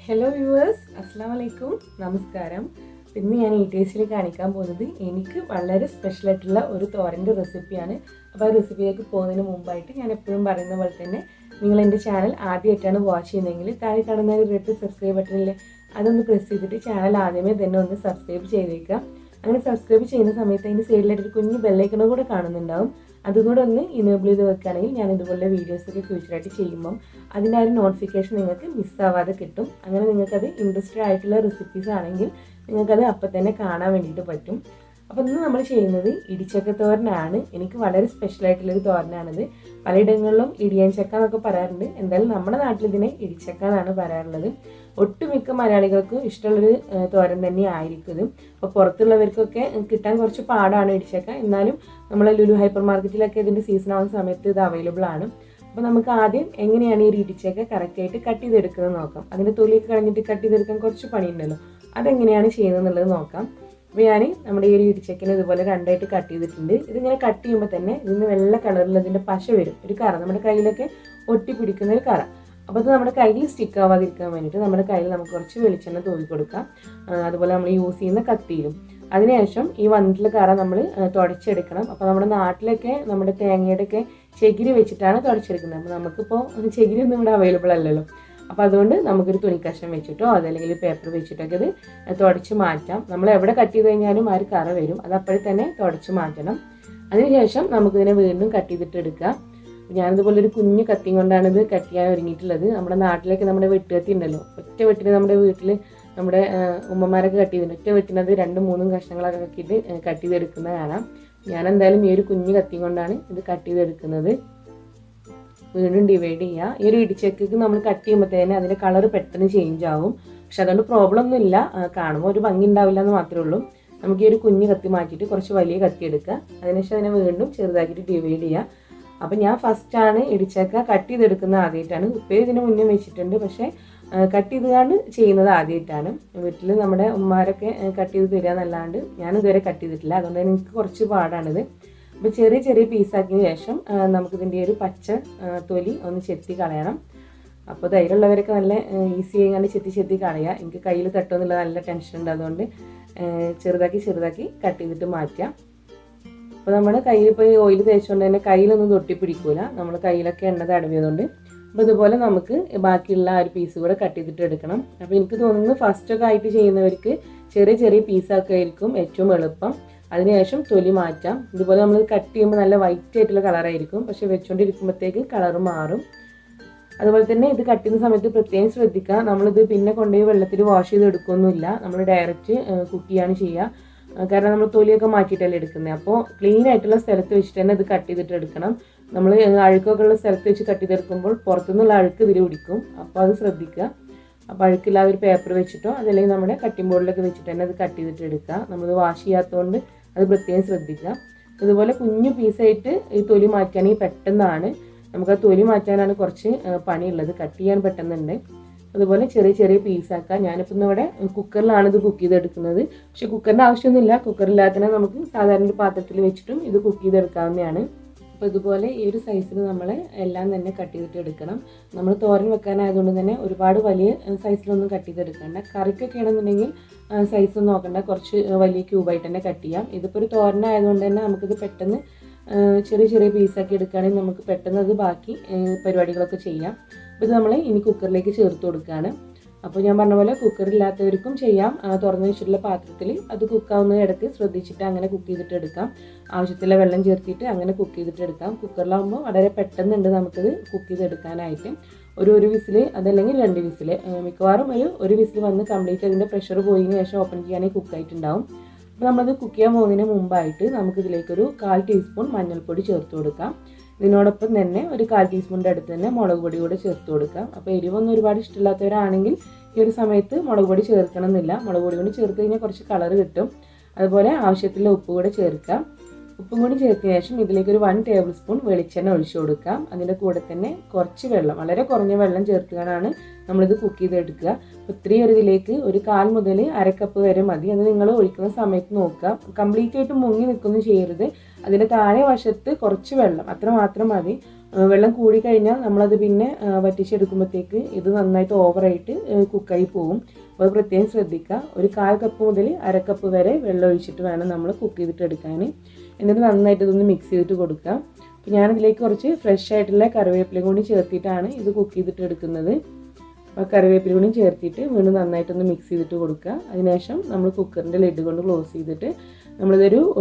Hello viewers, Assalamu alaikum, Namaskaram. ഇന്ന് ഞാൻ ഈ ടേസ്റ്റിൽ കാണിക്കാൻ പോകുന്നത് എനിക്ക് വളരെ സ്പെഷ്യൽ ആയിട്ടുള്ള ഒരു തോരൻ്റെ റെസിപ്പിയാണ്. അപ്പോൾ ആ റെസിപ്പിയിലേക്ക് പോകുന്നതിന് മുമ്പായിട്ട് ഞാൻ എപ്പോഴും പറയുന്ന പോലെ തന്നെ നിങ്ങൾ എൻ്റെ ചാനൽ ആദ്യമായിട്ടാണ് വാച്ച് ചെയ്യുന്നതെങ്കിൽ താഴെ കാണുന്ന റെഡ് സബ്സ്ക്രൈബ് ബട്ടണില്ലേ അതൊന്ന് പ്രസ് ചെയ്തിട്ട് ചാനൽ ആദ്യമേ തന്നെ ഒന്ന് സബ്സ്ക്രൈബ് ചെയ്തേക്കുക. അങ്ങനെ സബ്സ്ക്രൈബ് ചെയ്യുന്ന സമയത്ത് അതിൻ്റെ സൈഡിലായിട്ട് ഒരു കുഞ്ഞു ബെല്ലൈക്കണും കൂടെ കാണുന്നുണ്ടാവും. അതുകൂടെ ഒന്ന് ഇനേബിൾ ചെയ്ത് വെക്കുകയാണെങ്കിൽ ഞാൻ ഇതുപോലെ വീഡിയോസൊക്കെ ഫ്യൂച്ചറായിട്ട് ചെയ്യുമ്പം അതിൻ്റെ ആ ഒരു നോട്ടിഫിക്കേഷൻ നിങ്ങൾക്ക് മിസ്സാവാതെ കിട്ടും. അങ്ങനെ നിങ്ങൾക്കത് ഇൻട്രസ്റ്റഡ് ആയിട്ടുള്ള റെസിപ്പീസ് ആണെങ്കിൽ നിങ്ങൾക്കത് അപ്പം തന്നെ കാണാൻ വേണ്ടിയിട്ട് പറ്റും. അപ്പോൾ ഇന്ന് നമ്മൾ ചെയ്യുന്നത് ഇടിച്ചക്ക തോരനാണ്. എനിക്ക് വളരെ സ്പെഷ്യലായിട്ടുള്ളൊരു തോരനാണിത്. പലയിടങ്ങളിലും ഇടിയൻ ചക്ക എന്നൊക്കെ പറയാറുണ്ട്. എന്തായാലും നമ്മുടെ നാട്ടിൽ ഇതിനെ ഇടിച്ചക്ക എന്നാണ് പറയാറുള്ളത്. ഒട്ടുമിക്ക മലയാളികൾക്കും ഇഷ്ടമുള്ളൊരു തോരൻ തന്നെ ആയിരിക്കും ഇത്. അപ്പോൾ പുറത്തുള്ളവർക്കൊക്കെ കിട്ടാൻ കുറച്ച് പാടാണ് ഇടിച്ചക്ക. എന്നാലും നമ്മൾ ലുലു ഹൈപ്പർ മാർക്കറ്റിലൊക്കെ ഇതിൻ്റെ സീസൺ ആവുന്ന സമയത്ത് ഇത് അവൈലബിൾ ആണ്. അപ്പോൾ നമുക്ക് ആദ്യം എങ്ങനെയാണ് ഈ ഇടിച്ചക്ക കറക്റ്റായിട്ട് കട്ട് ചെയ്തെടുക്കുന്നത് നോക്കാം. അതിൻ്റെ തൊലിയൊക്കെ കളഞ്ഞിട്ട് കട്ട് ചെയ്തെടുക്കാൻ കുറച്ച് പണിയുണ്ടല്ലോ, അതെങ്ങനെയാണ് ചെയ്യുന്നത് എന്നുള്ളത് നോക്കാം. അപ്പോൾ ഞാൻ നമ്മുടെ ഈ ഒരു ഇടിച്ചക്കനെ ഇതുപോലെ രണ്ടായിട്ട് കട്ട് ചെയ്തിട്ടുണ്ട്. ഇതിങ്ങനെ കട്ട് ചെയ്യുമ്പോൾ തന്നെ ഇതിന് വെള്ള കളറിൽ ഇതിൻ്റെ പശ വരും, ഒരു കറ നമ്മുടെ കയ്യിലൊക്കെ ഒട്ടിപ്പിടിക്കുന്ന ഒരു കറ. അപ്പോൾ അത് നമ്മുടെ കയ്യിൽ സ്റ്റിക്ക് ആവാതിരിക്കാൻ വേണ്ടിയിട്ട് നമ്മുടെ കയ്യിൽ നമുക്ക് കുറച്ച് വെളിച്ചെണ്ണ തൂവി കൊടുക്കാം. അതുപോലെ നമ്മൾ യൂസ് ചെയ്യുന്ന കത്തിയിലും. അതിനുശേഷം ഈ വന്നിട്ടുള്ള കറ നമ്മൾ തുടച്ചെടുക്കണം. അപ്പോൾ നമ്മുടെ നാട്ടിലൊക്കെ നമ്മുടെ തേങ്ങയുടെയൊക്കെ ചകിരി വെച്ചിട്ടാണ് തുടച്ചെടുക്കുന്നത്. അപ്പോൾ നമുക്കിപ്പോൾ ചകിരി ഒന്നും ഇവിടെ അവൈലബിൾ അല്ലല്ലോ. അപ്പോൾ അതുകൊണ്ട് നമുക്കൊരു തുണിക്കഷ്ണം വെച്ചിട്ടോ അതല്ലെങ്കിൽ പേപ്പർ വെച്ചിട്ടൊക്കെ ഇത് തുടച്ച് മാറ്റാം. നമ്മൾ എവിടെ കട്ട് ചെയ്ത് കഴിഞ്ഞാലും ആ ഒരു കറ വരും, അത് അപ്പോഴേ തന്നെ തുടച്ച് മാറ്റണം. അതിനുശേഷം നമുക്കിതിനെ വീണ്ടും കട്ട് ചെയ്തിട്ട് എടുക്കാം. ഞാനിതുപോലെ ഒരു കുഞ്ഞു കത്തിയും കൊണ്ടാണ് ഇത് കട്ട് ചെയ്യാൻ ഒരുങ്ങിയിട്ടുള്ളത്. നമ്മുടെ നാട്ടിലേക്ക് നമ്മുടെ വെട്ടുകത്തി ഉണ്ടല്ലോ, ഒറ്റ വെട്ടിന് നമ്മുടെ വീട്ടിൽ നമ്മുടെ ഉമ്മമാരൊക്കെ കട്ട് ചെയ്തിട്ടുണ്ട്. ഒറ്റ വെട്ടിനത് 2-3 കഷ്ണങ്ങളൊക്കെ ആക്കിയിട്ട് കട്ട് ചെയ്തെടുക്കുന്നത് കാണാം. ഞാൻ എന്തായാലും ഈ ഒരു കുഞ്ഞു കത്തിയും കൊണ്ടാണ് ഇത് കട്ട് ചെയ്തെടുക്കുന്നത്. വീണ്ടും ഡിവൈഡ് ചെയ്യുക. ഈ ഒരു ഇടിച്ചക്കയ്ക്ക് നമ്മൾ കട്ട് ചെയ്യുമ്പോഴത്തേന് അതിൻ്റെ കളർ പെട്ടെന്ന് ചേഞ്ച് ആവും. പക്ഷെ അതുകൊണ്ട് പ്രോബ്ലം ഒന്നും ഇല്ല, കാണുമ്പോൾ ഒരു ഭംഗി ഉണ്ടാവില്ല എന്ന് മാത്രമേ ഉള്ളൂ. നമുക്ക് ഈ ഒരു കുഞ്ഞു കത്തി മാറ്റിയിട്ട് കുറച്ച് വലിയ കത്തി എടുക്കുക. അതിനുശേഷം അതിനെ വീണ്ടും ചെറുതാക്കിയിട്ട് ഡിവൈഡ് ചെയ്യുക. അപ്പം ഞാൻ ഫസ്റ്റാണ് ഇടിച്ചക്ക കട്ട് ചെയ്തെടുക്കുന്നത് ആദ്യമായിട്ടാണ്. ഉപ്പേരി ഇതിന് മുന്നേ വെച്ചിട്ടുണ്ട്, പക്ഷേ കട്ട് ചെയ്താണ് ചെയ്യുന്നത് ആദ്യമായിട്ടാണ്. വീട്ടിൽ നമ്മുടെ ഉമ്മാരൊക്കെ കട്ട് ചെയ്ത് തരിക എന്നല്ലാണ്ട് ഞാനിതുവരെ കട്ട് ചെയ്തിട്ടില്ല. അതുകൊണ്ട് തന്നെ എനിക്ക് കുറച്ച് പാടാണിത്. അപ്പോൾ ചെറിയ ചെറിയ പീസാക്കിയതിന് ശേഷം നമുക്കിതിൻ്റെ ഒരു പച്ച തൊലി ഒന്ന് ചെത്തി കളയണം. അപ്പോൾ ധൈര്യമുള്ളവരൊക്കെ നല്ല ഈസി ആയി ചെത്തി കളയുക. എനിക്ക് കയ്യിൽ തട്ടുമെന്നുള്ള നല്ല ടെൻഷൻ ഉണ്ട്, അതുകൊണ്ട് ചെറുതാക്കി കട്ട് ചെയ്തിട്ട് മാറ്റാം. അപ്പോൾ നമ്മുടെ കയ്യിൽ ഇപ്പോൾ ഈ ഓയിൽ തേച്ചുകൊണ്ട് തന്നെ കയ്യിലൊന്നും തൊട്ടിപ്പിടിക്കൂല, നമ്മൾ കയ്യിലൊക്കെ എണ്ണ തടവിയതുകൊണ്ട്. അപ്പോൾ ഇതുപോലെ നമുക്ക് ബാക്കിയുള്ള ആ ഒരു പീസ് കൂടെ കട്ട് ചെയ്തിട്ട് എടുക്കണം. അപ്പോൾ എനിക്ക് തോന്നുന്നു ഫസ്റ്റൊക്കെ ആയിട്ട് ചെയ്യുന്നവർക്ക് ചെറിയ ചെറിയ പീസൊക്കെ ആയിരിക്കും ഏറ്റവും എളുപ്പം. അതിനുശേഷം തൊലി മാറ്റാം. ഇതുപോലെ നമ്മൾ കട്ട് ചെയ്യുമ്പോൾ നല്ല വൈറ്റ് ആയിട്ടുള്ള കളറായിരിക്കും, പക്ഷെ വെച്ചുകൊണ്ടിരിക്കുമ്പോഴത്തേക്ക് കളർ മാറും. അതുപോലെ തന്നെ ഇത് കട്ട് ചെയ്യുന്ന സമയത്ത് പ്രത്യേകം ശ്രദ്ധിക്കുക, നമ്മളിത് പിന്നെ കൊണ്ടുപോയി വെള്ളത്തിൽ വാഷ് ചെയ്ത് എടുക്കുകയൊന്നുമില്ല, നമ്മൾ ഡയറക്റ്റ് കുക്ക് ചെയ്യാണ് ചെയ്യുക. കാരണം നമ്മൾ തൊലിയൊക്കെ മാറ്റിയിട്ടല്ലേ എടുക്കുന്നത്. അപ്പോൾ ക്ലീൻ ആയിട്ടുള്ള സ്ഥലത്ത് വെച്ചിട്ട് തന്നെ ഇത് കട്ട് ചെയ്തിട്ട് എടുക്കണം. നമ്മൾ അഴുക്കൊക്കെ ഉള്ള സ്ഥലത്ത് വെച്ച് കട്ട് ചെയ്തെടുക്കുമ്പോൾ പുറത്തുനിന്നുള്ള അഴുക്ക് ഇതിൽ പിടിക്കും, അപ്പോൾ അത് ശ്രദ്ധിക്കുക. അപ്പോൾ അഴുക്കില്ലാതെ ഒരു പേപ്പർ വെച്ചിട്ടോ അതല്ലെങ്കിൽ നമ്മുടെ കട്ടിംഗ് ബോർഡിലൊക്കെ വെച്ചിട്ട് തന്നെ അത് കട്ട് ചെയ്തിട്ട് എടുക്കുക. നമ്മളിത് വാഷ് ചെയ്യാത്തതുകൊണ്ട് അത് പ്രത്യേകം ശ്രദ്ധിക്കുക. അതുപോലെ കുഞ്ഞു പീസായിട്ട് ഈ തൊലി മാറ്റാണെങ്കിൽ പെട്ടെന്നാണ്, നമുക്ക് ആ തൊലി മാറ്റാനാണ് കുറച്ച് പണിയുള്ളത്, കട്ട് ചെയ്യാൻ പെട്ടെന്നുണ്ട്. അതുപോലെ ചെറിയ ചെറിയ പീസാക്കുക. ഞാനിപ്പോൾ ഇവിടെ കുക്കറിലാണ് ഇത് കുക്ക് ചെയ്തെടുക്കുന്നത്. പക്ഷെ കുക്കറിൻ്റെ ആവശ്യമൊന്നുമില്ല, കുക്കറില്ലാതെ തന്നെ നമുക്ക് സാധാരണ ഒരു പാത്രത്തിൽ വെച്ചിട്ടും ഇത് കുക്ക് ചെയ്തെടുക്കാവുന്നതാണ്. അപ്പോൾ ഇതുപോലെ ഈ ഒരു സൈസിൽ നമ്മൾ എല്ലാം തന്നെ കട്ട് ചെയ്തിട്ട് എടുക്കണം. നമ്മൾ തോരൻ വെക്കാനായതുകൊണ്ട് തന്നെ ഒരുപാട് വലിയ സൈസിലൊന്നും കട്ട് ചെയ്തെടുക്കണ്ട. കറിക്കൊക്കെ ആണെന്നുണ്ടെങ്കിൽ സൈസ് നോക്കണ്ട, കുറച്ച് വലിയ ക്യൂബായിട്ട് തന്നെ കട്ട് ചെയ്യാം. ഇതിപ്പോൾ ഒരു തോരനായതുകൊണ്ട് തന്നെ നമുക്കിത് പെട്ടെന്ന് ചെറിയ ചെറിയ പീസാക്കി എടുക്കുകയാണെങ്കിൽ നമുക്ക് പെട്ടെന്ന് അത് ബാക്കി പരിപാടികളൊക്കെ ചെയ്യാം. അപ്പോൾ ഇത് നമ്മൾ ഇനി കുക്കറിലേക്ക് ചേർത്ത് കൊടുക്കുകയാണ്. അപ്പോൾ ഞാൻ പറഞ്ഞ പോലെ കുക്കറില്ലാത്തവർക്കും ചെയ്യാം. തുറന്നു വെച്ചിട്ടുള്ള പാത്രത്തിൽ അത് കുക്കാവുന്ന ഇടയ്ക്ക് ശ്രദ്ധിച്ചിട്ട് അങ്ങനെ കുക്ക് ചെയ്തിട്ട് എടുക്കാം. ആവശ്യത്തിലുള്ള വെള്ളം ചേർത്തിട്ട് അങ്ങനെ കുക്ക് ചെയ്തിട്ട് എടുക്കാം. കുക്കറിലാകുമ്പോൾ വളരെ പെട്ടെന്നുണ്ട് നമുക്കിത് കുക്ക് ചെയ്തെടുക്കാനായിട്ട്. ഒരു വിസിൽ അതല്ലെങ്കിൽ 2 വിസിൽ, മിക്കവാറും ഒരു വിസിൽ വന്ന് കംപ്ലീറ്റ് അതിൻ്റെ പ്രഷർ പോയതിന് ശേഷം ഓപ്പൺ ചെയ്യാനായി കുക്കായിട്ടുണ്ടാവും. അപ്പോൾ നമ്മളത് കുക്ക് ചെയ്യാൻ പോകുന്നതിന് മുമ്പായിട്ട് നമുക്കിതിലേക്കൊരു 1/4 ടീസ്പൂൺ മഞ്ഞൾപ്പൊടി ചേർത്ത് കൊടുക്കാം. ഇതിനോടൊപ്പം തന്നെ ഒരു 1/4 ടീസ്പൂണിൻ്റെ അടുത്ത് തന്നെ മുളക് പൊടി കൂടെ ചേർത്ത് കൊടുക്കാം. അപ്പോൾ എരിവൊന്നും ഒരുപാട് ഇഷ്ടമില്ലാത്തവരാണെങ്കിൽ ഈ ഒരു സമയത്ത് മുളക് പൊടി ചേർക്കണം എന്നില്ല. മുളക് പൊടി കൂടി ചേർത്ത് കഴിഞ്ഞാൽ കുറച്ച് കളർ കിട്ടും. അതുപോലെ ആവശ്യത്തിലുള്ള ഉപ്പ് കൂടെ ചേർക്കാം. ഉപ്പും കൂടി ചേർത്തതിന് ശേഷം ഇതിലേക്ക് ഒരു 1 ടേബിൾ സ്പൂൺ വെളിച്ചെണ്ണ ഒഴിച്ചു കൊടുക്കാം. അതിൻ്റെ കൂടെ തന്നെ കുറച്ച് വെള്ളം, വളരെ കുറഞ്ഞ വെള്ളം ചേർത്തുകൊണ്ടാണ് നമ്മളിത് കുക്ക് ചെയ്തെടുക്കുക. അപ്പോൾ ഇത്രയും ഒരു ഇതിലേക്ക് ഒരു 1/4 മുതൽ 1/2 കപ്പ് വരെ മതി. അത് നിങ്ങൾ ഒഴിക്കുന്ന സമയത്ത് നോക്കുക, കംപ്ലീറ്റ് ആയിട്ട് മുങ്ങി നിൽക്കൊന്നും ചെയ്യരുത്. അതിൻ്റെ താഴെ വശത്ത് കുറച്ച് വെള്ളം അത്ര മാത്രം മതി. വെള്ളം കൂടിക്കഴിഞ്ഞാൽ നമ്മളത് പിന്നെ വറ്റിച്ചെടുക്കുമ്പോഴത്തേക്ക് ഇത് നന്നായിട്ട് ഓവറായിട്ട് കുക്കായി പോകും. അപ്പോൾ അത് പ്രത്യേകം ശ്രദ്ധിക്കുക. ഒരു 1/4 കപ്പ് മുതൽ 1/2 കപ്പ് വരെ വെള്ളം ഒഴിച്ചിട്ട് വേണം നമ്മൾ കുക്ക് ചെയ്തിട്ട് എടുക്കാൻ. എന്നിട്ട് നന്നായിട്ട് ഇതൊന്ന് മിക്സ് ചെയ്തിട്ട് കൊടുക്കുക. അപ്പോൾ ഞാനിതിലേക്ക് കുറച്ച് ഫ്രഷ് ആയിട്ടുള്ള കറിവേപ്പിലയും കൂടി ചേർത്തിട്ടാണ് ഇത് കുക്ക് ചെയ്തിട്ട് എടുക്കുന്നത്. അപ്പോൾ കറിവേപ്പില കൂടി ചേർത്തിട്ട് വീണ്ടും നന്നായിട്ടൊന്ന് മിക്സ് ചെയ്തിട്ട് കൊടുക്കുക. അതിനുശേഷം നമ്മൾ കുക്കറിൻ്റെ ലിഡ് കൊണ്ട് ക്ലോസ് ചെയ്തിട്ട്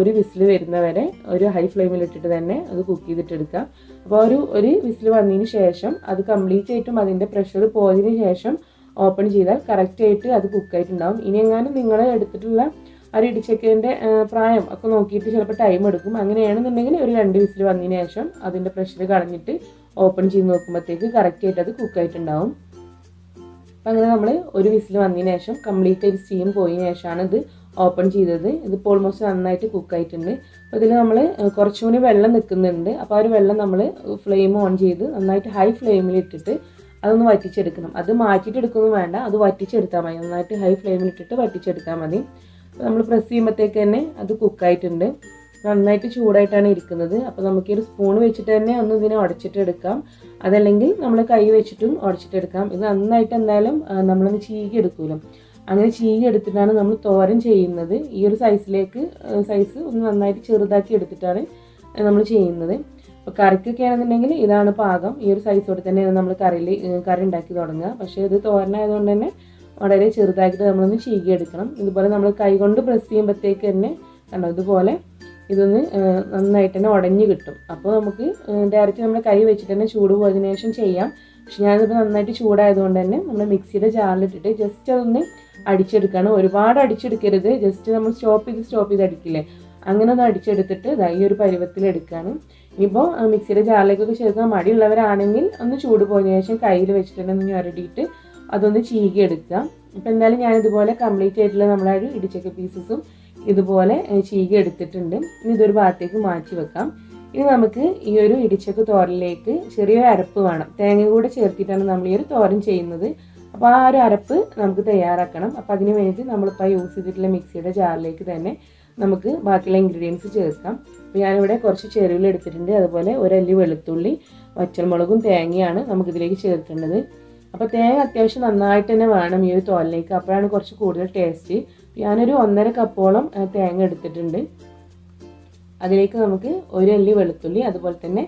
ഒരു വിസിൽ വരുന്ന വരെ ഒരു ഹൈ ഫ്ലെയിമിലിട്ടിട്ട് തന്നെ അത് കുക്ക് ചെയ്തിട്ട് എടുക്കുക. അപ്പോൾ ഒരു വിസിൽ വന്നതിന് ശേഷം അത് കംപ്ലീറ്റ് ആയിട്ടും അതിൻ്റെ പ്രഷർ പോയതിന് ശേഷം ഓപ്പൺ ചെയ്താൽ കറക്റ്റായിട്ട് അത് കുക്കായിട്ടുണ്ടാവും. ഇനി എങ്ങാനും നിങ്ങൾ എടുത്തിട്ടുള്ള ഒരു ഇടിച്ചക്കൻ്റെ പ്രായം ഒക്കെ നോക്കിയിട്ട് ചിലപ്പോൾ ടൈം എടുക്കും. അങ്ങനെയാണെന്നുണ്ടെങ്കിൽ ഒരു 2 വിസിൽ വന്നതിന് ശേഷം അതിൻ്റെ പ്രഷർ കളഞ്ഞിട്ട് ഓപ്പൺ ചെയ്ത് നോക്കുമ്പോഴത്തേക്ക് കറക്റ്റായിട്ട് അത് കുക്കായിട്ടുണ്ടാവും. അപ്പം അങ്ങനെ നമ്മൾ ഒരു വിസിൽ വന്നതിന് ശേഷം കംപ്ലീറ്റ് ആയിട്ട് സ്റ്റീം പോയതിന് ശേഷമാണ് ഇത് ഓപ്പൺ ചെയ്തത്. ഇതിപ്പോൾ ഓൾമോസ്റ്റ് നന്നായിട്ട് കുക്കായിട്ടുണ്ട്. അപ്പോൾ ഇതിൽ നമ്മൾ കുറച്ചും കൂടി വെള്ളം നിൽക്കുന്നുണ്ട്. അപ്പോൾ ആ ഒരു വെള്ളം നമ്മൾ ഫ്ലെയിം ഓൺ ചെയ്ത് നന്നായിട്ട് ഹൈ ഫ്ലെയിമിൽ ഇട്ടിട്ട് അതൊന്ന് വറ്റിച്ചെടുക്കണം. അത് മാറ്റിയിട്ട് എടുക്കൊന്നും വേണ്ട, അത് വറ്റിച്ചെടുത്താൽ മതി. നന്നായിട്ട് ഹൈ ഫ്ലെയിമിലിട്ടിട്ട് വറ്റിച്ചെടുത്താൽ മതി. അപ്പോൾ നമ്മൾ പ്രസ് ചെയ്യുമ്പോഴത്തേക്ക് തന്നെ അത് കുക്കായിട്ടുണ്ട്. നന്നായിട്ട് ചൂടായിട്ടാണ് ഇരിക്കുന്നത്. അപ്പോൾ നമുക്ക് ഒരു സ്പൂൺ വെച്ചിട്ട് തന്നെ ഒന്ന് ഇതിനെ ഉടച്ചിട്ട് എടുക്കാം, അതല്ലെങ്കിൽ നമ്മൾ കൈ വെച്ചിട്ടും ഉടച്ചിട്ടെടുക്കാം. ഇത് നന്നായിട്ട് എന്തായാലും നമ്മളൊന്ന് ചീകി എടുക്കുമല്ലോ, അങ്ങനെ ചീകി എടുത്തിട്ടാണ് നമ്മൾ തോരൻ ചെയ്യുന്നത്. ഈ ഒരു സൈസ് ഒന്ന് നന്നായിട്ട് ചെറുതാക്കി എടുത്തിട്ടാണ് നമ്മൾ ചെയ്യുന്നത്. അപ്പോൾ കറിക്കൊക്കെ ആണെന്നുണ്ടെങ്കിൽ ഇതാണ് പാകം. ഈ ഒരു സൈസോടെ തന്നെ നമ്മൾ കറി ഉണ്ടാക്കി തുടങ്ങുക. പക്ഷേ ഇത് തോരനായതുകൊണ്ട് തന്നെ വളരെ ചെറുതാക്കിയിട്ട് നമ്മളൊന്ന് ചീകി എടുക്കണം. ഇതുപോലെ നമ്മൾ കൈ കൊണ്ട് പ്രസ് ചെയ്യുമ്പോഴത്തേക്ക് തന്നെ കണ്ടോ ഇതുപോലെ ഇതൊന്ന് നന്നായിട്ട് തന്നെ ഉടഞ്ഞ് കിട്ടും. അപ്പോൾ നമുക്ക് ഡയറക്റ്റ് നമ്മൾ കൈ വെച്ചിട്ട് തന്നെ ചൂട് പോയതിനു ശേഷം ചെയ്യാം. പക്ഷെ ഞാനിപ്പോൾ നന്നായിട്ട് ചൂടായതുകൊണ്ട് തന്നെ നമ്മൾ മിക്സിയുടെ ജാറിലിട്ടിട്ട് ജസ്റ്റ് അതൊന്ന് അടിച്ചെടുക്കണം. ഒരുപാട് അടിച്ചെടുക്കരുത്, ജസ്റ്റ് നമ്മൾ സ്റ്റോപ്പ് ചെയ്ത് അടിക്കില്ലേ, അങ്ങനെ ഒന്ന് അടിച്ചെടുത്തിട്ട് ഈ ഒരു പരുവത്തിൽ എടുക്കുകയാണ്. ഇനിയിപ്പോൾ മിക്സിയുടെ ജാറിലേക്കൊക്കെ ചേർക്കാൻ മടിയുള്ളവരാണെങ്കിൽ ഒന്ന് ചൂട് പോയതിനു ശേഷം കയ്യിൽ വെച്ചിട്ട് തന്നെ ഞൊരടിയിട്ട് അതൊന്ന് ചീകി എടുക്കുക. അപ്പോൾ എന്തായാലും ഞാനിതുപോലെ കംപ്ലീറ്റ് ആയിട്ടുള്ള നമ്മളെ ഒരു ഇടിച്ചക്ക പീസസും ഇതുപോലെ ചീകി എടുത്തിട്ടുണ്ട്. ഇനി ഇതൊരു ഭാഗത്തേക്ക് മാറ്റി വെക്കാം. ഇനി നമുക്ക് ഈ ഒരു ഇടിച്ചക്ക തോരനിലേക്ക് ചെറിയൊരു അരപ്പ് വേണം. തേങ്ങ കൂടെ ചേർത്തിട്ടാണ് നമ്മൾ ഈ ഒരു തോരൻ ചെയ്യുന്നത്. അപ്പോൾ ആ ഒരു അരപ്പ് നമുക്ക് തയ്യാറാക്കണം. അപ്പോൾ അതിന് വേണ്ടി നമ്മളിപ്പോൾ യൂസ് ചെയ്തിട്ടുള്ള മിക്സിയുടെ ജാറിലേക്ക് തന്നെ നമുക്ക് ബാക്കിയുള്ള ഇൻഗ്രീഡിയൻസ് ചേർക്കാം. അപ്പോൾ ഞാനിവിടെ കുറച്ച് ചെറുവിൽ എടുത്തിട്ടുണ്ട്. അതുപോലെ ഒരല്ലി വെളുത്തുള്ളി, വറ്റൽമുളകും തേങ്ങയാണ് നമുക്കിതിലേക്ക് ചേർക്കേണ്ടത്. അപ്പോൾ തേങ്ങ അത്യാവശ്യം നന്നായിട്ട് തന്നെ വേണം ഈ ഒരു തോരനിലേക്ക്, അപ്പോഴാണ് കുറച്ച് കൂടുതൽ ടേസ്റ്റ്. ഞാനൊരു 1.5 കപ്പോളം തേങ്ങ എടുത്തിട്ടുണ്ട്. അതിലേക്ക് നമുക്ക് ഒരു അല്ലി വെളുത്തുള്ളി, അതുപോലെ തന്നെ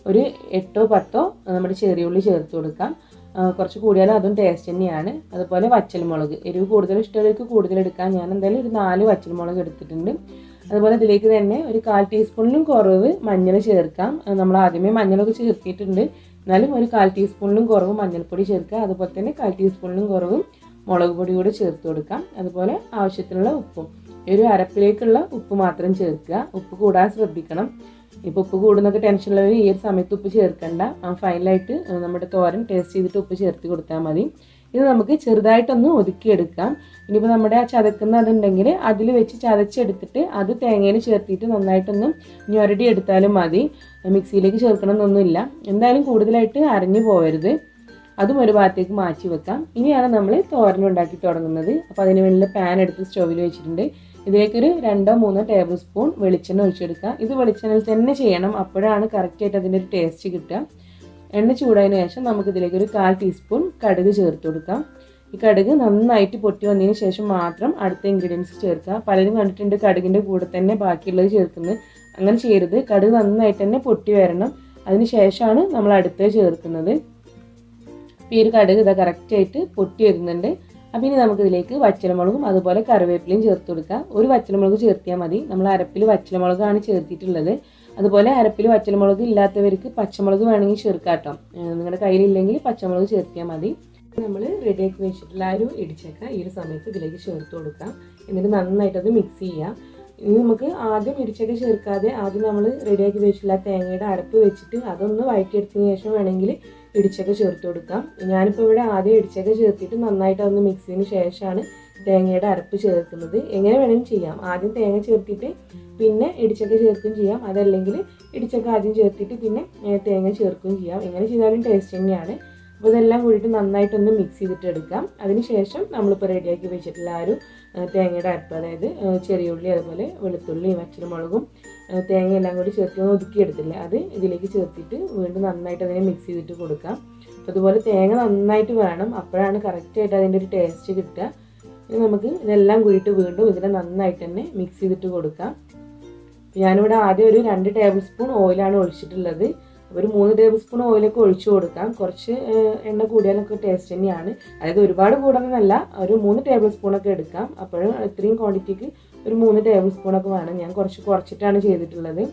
ഒരു 8-10 നമ്മുടെ ചെറിയുള്ളി ചേർത്ത് കൊടുക്കാം. കുറച്ച് കൂടിയാലും അതും ടേസ്റ്റ് തന്നെയാണ്. അതുപോലെ വറ്റൽമുളക്, എരിവ് കൂടുതൽ ഇഷ്ടമുള്ളവർക്ക് കൂടുതൽ എടുക്കാം. ഞാൻ എന്തായാലും ഒരു 4 വറ്റൽമുളക് എടുത്തിട്ടുണ്ട്. അതുപോലെ ഇതിലേക്ക് തന്നെ ഒരു 1/4 ടീസ്പൂണിലും കുറവ് മഞ്ഞൾ ചേർക്കാം. നമ്മൾ ആദ്യമേ മഞ്ഞളൊക്കെ ചേർത്തിട്ടുണ്ട്, എന്നാലും ഒരു 1/4 ടീസ്പൂണിലും കുറവ് മഞ്ഞൾപ്പൊടി ചേർക്കുക. അതുപോലെ തന്നെ 1/4 ടീസ്പൂണിലും കുറവ് മുളക് പൊടി കൂടെ ചേർത്ത് കൊടുക്കാം. അതുപോലെ ആവശ്യത്തിനുള്ള ഉപ്പും, ഒരു അരപ്പിലേക്കുള്ള ഉപ്പ് മാത്രം ചേർക്കുക. ഉപ്പ് കൂടാൻ ശ്രദ്ധിക്കണം. ഇപ്പോൾ ഉപ്പ് കൂടുന്നൊക്കെ ടെൻഷനുള്ളവർ ഈ ഒരു സമയത്ത് ഉപ്പ് ചേർക്കണ്ട. ഫൈനലായിട്ട് നമ്മുടെ തോരൻ ടേസ്റ്റ് ചെയ്തിട്ട് ഉപ്പ് ചേർത്ത് കൊടുത്താൽ മതി. ഇത് നമുക്ക് ചെറുതായിട്ടൊന്ന് ഒതുക്കിയെടുക്കാം. ഇനിയിപ്പോൾ നമ്മുടെ ആ ചതക്കുന്ന അതുണ്ടെങ്കിൽ അതിൽ വെച്ച് ചതച്ചെടുത്തിട്ട് അത് തേങ്ങയിൽ ചേർത്തിട്ട് നന്നായിട്ടൊന്ന് ഞൊരടി എടുത്താലും മതി. മിക്സിയിലേക്ക് ചേർക്കണം എന്നൊന്നുമില്ല. എന്തായാലും കൂടുതലായിട്ട് അരഞ്ഞു പോകരുത്. അതും ഒരു ഭാഗത്തേക്ക് മാറ്റി വെക്കാം. ഇനിയാണ് നമ്മൾ തോരൻ ഉണ്ടാക്കി തുടങ്ങുന്നത്. അപ്പോൾ അതിന് വേണ്ടിയുള്ള പാൻ എടുത്ത് സ്റ്റൗവിൽ വെച്ചിട്ടുണ്ട്. ഇതിലേക്കൊരു 2-3 ടേബിൾ സ്പൂൺ വെളിച്ചെണ്ണ ഒഴിച്ചെടുക്കുക. ഇത് വെളിച്ചെണ്ണയിൽ തന്നെ ചെയ്യണം, അപ്പോഴാണ് കറക്റ്റായിട്ട് അതിൻ്റെ ഒരു ടേസ്റ്റ് കിട്ടുക. എണ്ണ ചൂടായതിനു ശേഷം നമുക്കിതിലേക്ക് ഒരു 1/4 ടീസ്പൂൺ കടുക് ചേർത്ത് കൊടുക്കാം. ഈ കടുക് നന്നായിട്ട് പൊട്ടി വന്നതിന് ശേഷം മാത്രം അടുത്ത ഇൻഗ്രീഡിയൻസ് ചേർക്കുക. പലരും കണ്ടിട്ടുണ്ട് കടുകിൻ്റെ കൂടെ തന്നെ ബാക്കിയുള്ളത് ചേർക്കുന്നത്. അങ്ങനെ ചെയ്യരുത്. കടുക് നന്നായിട്ട് തന്നെ പൊട്ടി വരണം, അതിന് ശേഷമാണ് നമ്മൾ അടുത്തത് ചേർക്കുന്നത്. അപ്പോൾ ഈ ഒരു കടുക് ഇതാ കറക്റ്റായിട്ട് പൊട്ടി വരുന്നുണ്ട്. അപ്പോൾ ഇനി നമുക്കിതിലേക്ക് വറ്റൽമുളകും അതുപോലെ കറിവേപ്പിലയും ചേർത്ത് കൊടുക്കുക. ഒരു വറ്റൽമുളക് ചേർത്തിയാൽ മതി. നമ്മൾ അരപ്പിൽ വറ്റൽമുളകാണ് ചേർത്തിട്ടുള്ളത്. അതുപോലെ അരപ്പിൽ വറ്റൽമുളക് ഇല്ലാത്തവർക്ക് പച്ചമുളക് വേണമെങ്കിൽ ചേർക്കാം കേട്ടോ. നിങ്ങളുടെ കയ്യിലില്ലെങ്കിൽ പച്ചമുളക് ചേർത്തിയാൽ മതി. നമ്മൾ റെഡിയാക്കി വെച്ചിട്ടുള്ള ആ ഒരു ഇടിച്ചക്ക ഈ ഒരു സമയത്ത് ഇതിലേക്ക് ചേർത്ത് കൊടുക്കാം. എന്നിട്ട് നന്നായിട്ടത് മിക്സ് ചെയ്യാം. ഇനി നമുക്ക് ആദ്യം ഇടിച്ചക്ക ചേർക്കാതെ ആദ്യം നമ്മൾ റെഡിയാക്കി വെച്ചിട്ടുള്ള തേങ്ങയുടെ അരപ്പ് വെച്ചിട്ട് അതൊന്ന് വഴറ്റിയെടുത്തതിന് ശേഷം വേണമെങ്കിൽ ഇടിച്ചക്ക ചേർത്ത് കൊടുക്കാം. ഞാനിപ്പോൾ ഇവിടെ ആദ്യം ഇടിച്ചക്ക ചേർത്തിട്ട് നന്നായിട്ട് അതൊന്ന് മിക്സ് ചെയ്തതിന് ശേഷമാണ് തേങ്ങയുടെ അരപ്പ് ചേർക്കുന്നത്. എങ്ങനെ വേണമെങ്കിലും ചെയ്യാം. ആദ്യം തേങ്ങ ചേർത്തിട്ട് പിന്നെ ഇടിച്ചക്ക ചേർക്കുകയും ചെയ്യാം, അതല്ലെങ്കിൽ ഇടിച്ചക്ക ആദ്യം ചേർത്തിട്ട് പിന്നെ തേങ്ങ ചേർക്കുകയും ചെയ്യാം. എങ്ങനെ ചെയ്താലും ടേസ്റ്റ് തന്നെയാണ്. അപ്പോൾ ഇതെല്ലാം കൂടിയിട്ട് നന്നായിട്ടൊന്ന് മിക്സ് ചെയ്തിട്ട് എടുക്കാം. അതിനുശേഷം നമ്മളിപ്പോൾ റെഡിയാക്കി വെച്ചിട്ടുള്ള ആ ഒരു തേങ്ങയുടെ അരപ്പ്, അതായത് ചെറിയുള്ളി, അതുപോലെ വെളുത്തുള്ളി, വറ്റൽമുളകും തേങ്ങയെല്ലാം കൂടി ചേർത്ത് ഒന്ന് ഒതുക്കിയെടുത്തില്ലേ, അത് ഇതിലേക്ക് ചേർത്തിട്ട് വീണ്ടും നന്നായിട്ട് അതിനെ മിക്സ് ചെയ്തിട്ട് കൊടുക്കാം. അപ്പോൾ അതുപോലെ തേങ്ങ നന്നായിട്ട് വേണം, അപ്പോഴാണ് കറക്റ്റായിട്ട് അതിൻ്റെ ഒരു ടേസ്റ്റ് കിട്ടുക. ഇനി നമുക്ക് ഇതെല്ലാം കൂടിയിട്ട് വീണ്ടും ഇതിനെ നന്നായിട്ട് തന്നെ മിക്സ് ചെയ്തിട്ട് കൊടുക്കാം. ഞാനിവിടെ ആദ്യം ഒരു 2 ടേബിൾ സ്പൂൺ ഓയിലാണ് ഒഴിച്ചിട്ടുള്ളത്. അപ്പോൾ ഒരു 3 ടേബിൾ സ്പൂൺ ഓയിലൊക്കെ ഒഴിച്ചു കൊടുക്കാം. കുറച്ച് എണ്ണ കൂടിയാലൊക്കെ ടേസ്റ്റ് തന്നെയാണ്. അതായത് ഒരുപാട് കൂടണമെന്നല്ല, ഒരു 3 ടേബിൾ സ്പൂണൊക്കെ എടുക്കാം. അപ്പോഴും ഇത്രയും ക്വാണ്ടിറ്റിക്ക് ഒരു 3 ടേബിൾ സ്പൂണൊക്കെ വേണം. ഞാൻ കുറച്ചിട്ടാണ് ചെയ്തിട്ടുള്ളത്.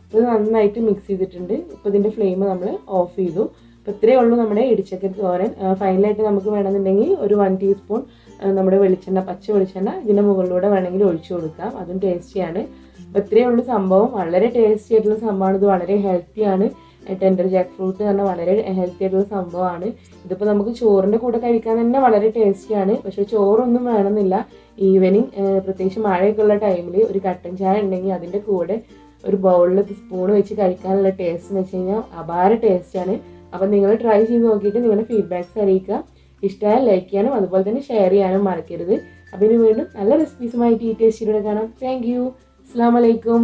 അപ്പോൾ ഇത് നന്നായിട്ട് മിക്സ് ചെയ്തിട്ടുണ്ട്. ഇപ്പോൾ ഇതിൻ്റെ ഫ്ലെയിം നമ്മൾ ഓഫ് ചെയ്തു. അപ്പോൾ ഇത്രയേ ഉള്ളൂ നമ്മുടെ ഇടിച്ചക്ക തോരൻ. ഫൈനലായിട്ട് നമുക്ക് വേണമെന്നുണ്ടെങ്കിൽ ഒരു 1 ടീസ്പൂൺ നമ്മുടെ വെളിച്ചെണ്ണ, പച്ച വെളിച്ചെണ്ണ ഇതിൻ്റെ മുകളിലൂടെ വേണമെങ്കിൽ ഒഴിച്ചു കൊടുക്കാം. അതും ടേസ്റ്റിയാണ്. അപ്പോൾ ഇത്രയേ ഉള്ളൂ സംഭവം. വളരെ ടേസ്റ്റി ആയിട്ടുള്ള സംഭവമാണ്. ഇത് വളരെ ഹെൽത്തിയാണ്. ടെൻഡർ ജാക്ക് ഫ്രൂട്ട് പറഞ്ഞാൽ വളരെ ഹെൽത്തി ആയിട്ടുള്ള സംഭവമാണ്. ഇതിപ്പോൾ നമുക്ക് ചോറിൻ്റെ കൂടെ കഴിക്കാൻ തന്നെ വളരെ ടേസ്റ്റിയാണ്. പക്ഷേ ചോറൊന്നും വേണമെന്നില്ല. ഈവനിങ് പ്രത്യേകിച്ച് മഴയൊക്കെ ഉള്ള ടൈമിൽ ഒരു കട്ടൻ ചായ ഉണ്ടെങ്കിൽ അതിൻ്റെ കൂടെ ഒരു ബൗളിൽ സ്പൂൺ വെച്ച് കഴിക്കാനുള്ള ടേസ്റ്റ് എന്ന് വെച്ച് കഴിഞ്ഞാൽ അപാര ടേസ്റ്റാണ്. അപ്പം നിങ്ങൾ ട്രൈ ചെയ്ത് നോക്കിയിട്ട് നിങ്ങളുടെ ഫീഡ്ബാക്ക്സ് അറിയിക്കുക. ഇഷ്ടമായാൽ ലൈക്ക് ചെയ്യാനും അതുപോലെ തന്നെ ഷെയർ ചെയ്യാനും മറക്കരുത്. അപ്പോൾ ഇനി വീണ്ടും നല്ല റെസിപ്പീസുമായിട്ട് ഈ ടേസ്റ്റിലൂടെ കാണാം. Thank you. അസ്സലാമു അലൈക്കും.